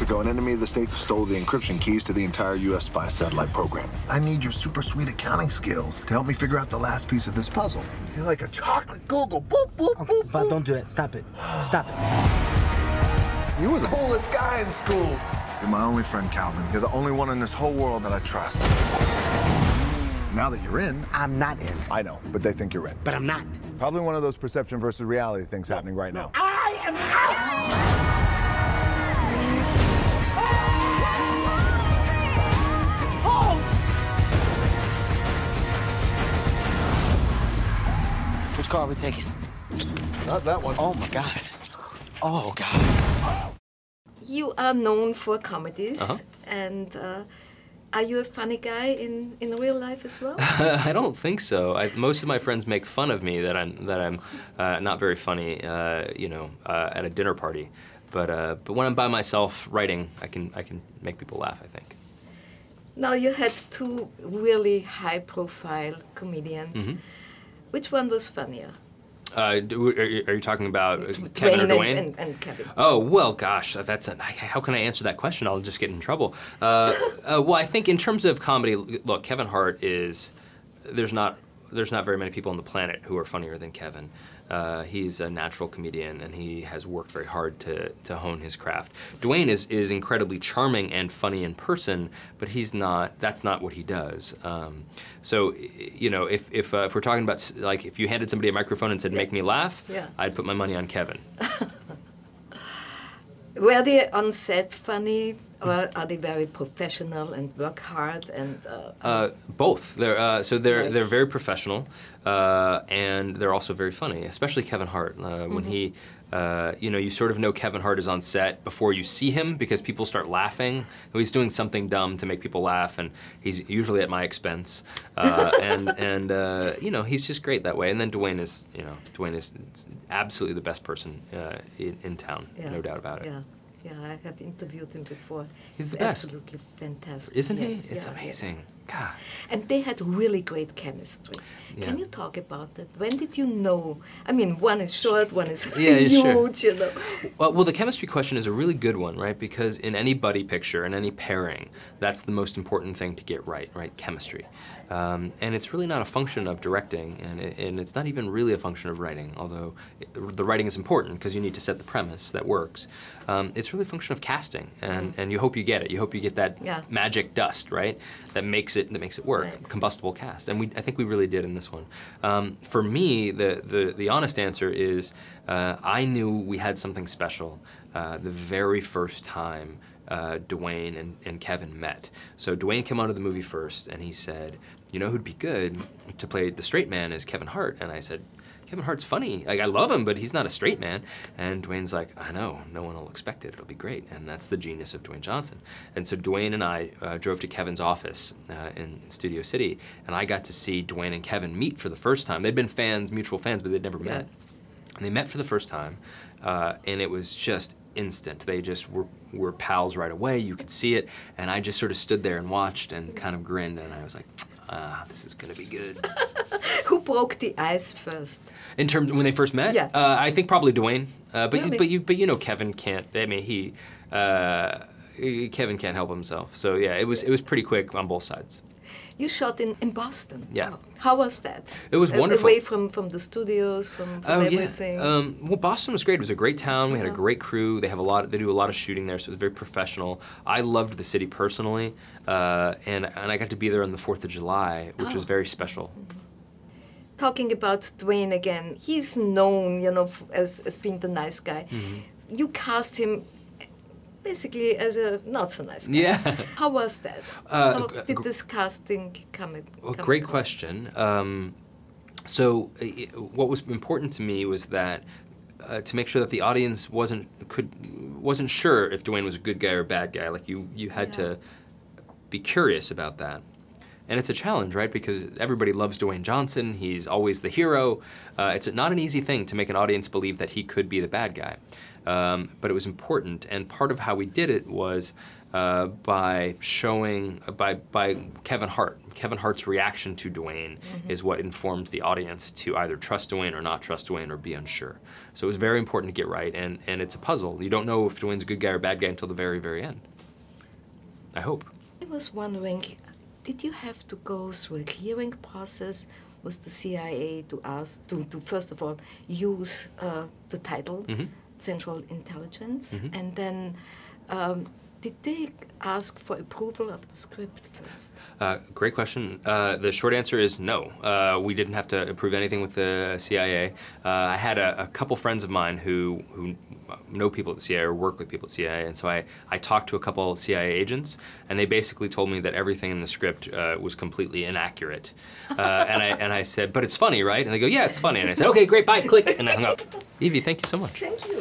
weeks ago, an enemy of the state stole the encryption keys to the entire U.S. spy satellite program. I need your super sweet accounting skills to help me figure out the last piece of this puzzle. You're like a chocolate Google. Boop, boop, Okay, boop, but boop. don't do that. Stop it. Stop it. You were the coolest guy in school. You're my only friend, Calvin. You're the only one in this whole world that I trust. Now that you're in... I'm not in. I know, but they think you're in. But I'm not. Probably one of those perception versus reality things happening right now. I am out! Which car are we taking? Not that one. Oh, my God. Oh, God. You are known for comedies, and are you a funny guy in real life as well? I don't think so. Most of my friends make fun of me that I'm not very funny, you know, at a dinner party. But when I'm by myself writing, I can make people laugh, I think. Now you had two really high-profile comedians. Mm-hmm. Which one was funnier? Are you talking about Kevin or Dwayne? And Kevin. Oh, well, gosh, how can I answer that question? I'll just get in trouble. Well, I think in terms of comedy, look, Kevin Hart is, there's not very many people on the planet who are funnier than Kevin. He's a natural comedian, and he has worked very hard to hone his craft. Dwayne is incredibly charming and funny in person, but that's not what he does. So, you know, if we're talking about, like, if you handed somebody a microphone and said, make me laugh, I'd put my money on Kevin. Were they on set funny, or are they very professional and work hard and? Both. They're very professional, and they're also very funny. Especially Kevin Hart. When he, you know, you sort of know Kevin Hart is on set before you see him because people start laughing. He's doing something dumb to make people laugh, and he's usually at my expense. And you know, he's just great that way. And then Dwayne is absolutely the best person in town, no doubt about it. Yeah, I have interviewed him before. He's the best. Absolutely fantastic. Isn't he? Yes, It's amazing. God. And they had really great chemistry. Yeah. Can you talk about that? When did you know? I mean, one is short, one is Yeah, huge, sure. you know. Well, the chemistry question is a really good one, right? Because in any buddy picture, in any pairing, that's the most important thing to get right? Chemistry. And it's really not a function of directing, and it's not even really a function of writing, although the writing is important because you need to set the premise that works. It's really a function of casting, and you hope you get it. You hope you get that magic dust, right? That makes it work, right. Combustible cast, and I think we really did in this one. For me, the honest answer is I knew we had something special the very first time Dwayne and Kevin met. So Dwayne came onto the movie first, and he said, you know who'd be good to play the straight man is Kevin Hart. And I said, Kevin Hart's funny. Like, I love him, but he's not a straight man. And Dwayne's like, I know, no one will expect it. It'll be great. And that's the genius of Dwayne Johnson. And so Dwayne and I drove to Kevin's office in Studio City, and I got to see Dwayne and Kevin meet for the first time. They'd been fans, mutual fans, but they'd never met. And they met for the first time, and it was just instant. They just were pals right away. You could see it. And I just sort of stood there and watched and kind of grinned, and I was like, this is gonna be good. Who broke the ice first? In terms when they first met? Yeah. I think probably Dwayne. Really? But you know Kevin can't. I mean Kevin can't help himself. So yeah, it was pretty quick on both sides. You shot in Boston. Yeah. How was that? It was wonderful. Away from the studios, from everything. Yeah. Well, Boston was great. It was a great town. We had a great crew. They do a lot of shooting there, so it was very professional. I loved the city personally, and I got to be there on the 4th of July, which was very special. Talking about Dwayne again, he's known, you know, as being the nice guy. You cast him basically as a not so nice guy. Yeah. How was that? How did this casting come? Great question. So what was important to me was that to make sure that the audience wasn't sure if Dwayne was a good guy or a bad guy. Like you had to be curious about that. And it's a challenge, right? Because everybody loves Dwayne Johnson. He's always the hero. It's not an easy thing to make an audience believe that he could be the bad guy. But it was important, and part of how we did it was by Kevin Hart Kevin Hart's reaction to Dwayne is what informs the audience to either trust Dwayne or not trust Dwayne or be unsure. So it was very important to get right, and it's a puzzle. You don't know if Dwayne's a good guy or bad guy until the very, very end. I hope. I was wondering, did you have to go through a clearing process with the CIA to ask, to first of all, use the title, Central Intelligence, and then did they ask for approval of the script first? Great question. The short answer is no. We didn't have to approve anything with the CIA. I had a couple friends of mine who know people at the CIA or work with people at the CIA, and so I talked to a couple CIA agents, and they basically told me that everything in the script was completely inaccurate. And I said, but it's funny, right? And they go, yeah, it's funny. And I said, okay, great, bye, click, and I hung up. Evie, thank you so much. Thank you.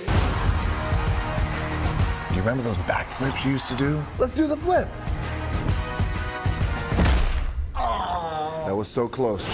Do you remember those backflips you used to do? Let's do the flip. Oh. That was so close.